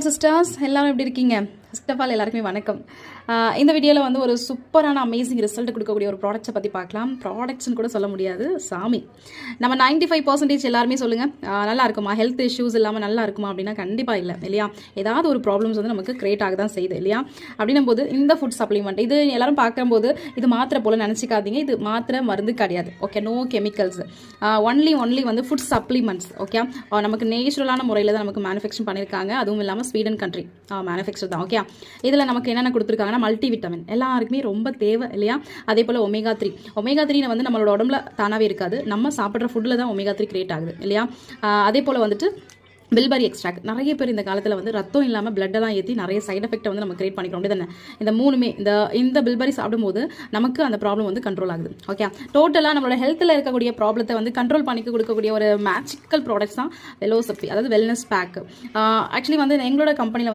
Sisters எல்லாரும் எப்படி இருக்கீங்க? ஃபர்ஸ்ட் ஆஃப் ஆல் எல்லாருக்குமே வணக்கம். இந்த வீடியோவில் வந்து ஒரு சூப்பரான அமேசிங் ரிசல்ட் கொடுக்கக்கூடிய ஒரு ப்ராடக்ட்ஸை பற்றி பார்க்கலாம். ப்ராடக்ட்ஸ்னு கூட சொல்ல முடியாது, சாமி. நம்ம 95% எல்லாருமே சொல்லுங்கள், நல்லா இருக்குமா, ஹெல்த் இஷ்யூஸ் இல்லாமல் நல்லா இருக்குமா அப்படின்னா கண்டிப்பாக இல்லை இல்லையா? ஏதாவது ஒரு ப்ராப்ளம்ஸ் வந்து நமக்கு கிரியேட் ஆக தான் செய்யுது இல்லையா? அப்படின்னும் போது இந்த ஃபுட் சப்ளிமெண்ட் இது எல்லாரும் பார்க்கும்போது இது மாத்திரை போல் நினச்சிக்காதீங்க. இது மாத்திரை மருந்து கிடையாது. ஓகே, நோ கெமிக்கல்ஸ், ஒன்லி வந்து ஃபுட் சப்ளிமெண்ட்ஸ். ஓகே, நமக்கு நேச்சுரலான முறையில் தான் நமக்கு மேனுஃபேக்சர் பண்ணியிருக்காங்க. அதுவும் இல்லாமல் ஸ்வீடன் கண்ட்ரி மேனுஃபேக்சர் தான். ஓகே, இதில் நமக்கு என்னென்ன கொடுத்துருக்காங்கன்னா மல்டி விட்டமின் எல்லாருக்குமே ரொம்ப தேவை இல்லையா? அதே போல் ஒமேகா 3 வந்து நம்மளோட உடம்புல தானாகவே இருக்காது, நம்ம சாப்பிட்ற ஃபுட்டில் தான் ஒமேகா 3 கிரியேட் ஆகுது இல்லையா? அதே போல் வந்துட்டு பில்பரி எக்ஸ்ட்ராக்ட். நிறைய பேர் இந்த காலத்தில் வந்து ரத்தம் இல்லாமல் பிளட்டெல்லாம் ஏற்றி நிறைய சைட் எஃபெக்ட்டை வந்து நம்ம கிரியேட் பண்ணிக்கிறோம் அப்படி தானே? இந்த மூணுமே இந்த பில்பரி சாப்பிடும்போது நமக்கு அந்த ப்ராப்ளம் வந்து கண்ட்ரோல் ஆகுது. ஓகே, டோட்டலாக நம்மளோட ஹெல்த்தில் இருக்கக்கூடிய ப்ராப்ளத்தை வந்து கண்ட்ரோல் பண்ணிக்க கொடுக்கக்கூடிய ஒரு மேஜிக்கல் ப்ராடக்ட்ஸ் தான் வெலோசஃபி, அதாவது வெல்னஸ் பேக். ஆக்சுவலி வந்து எங்களோட கம்பெனியில்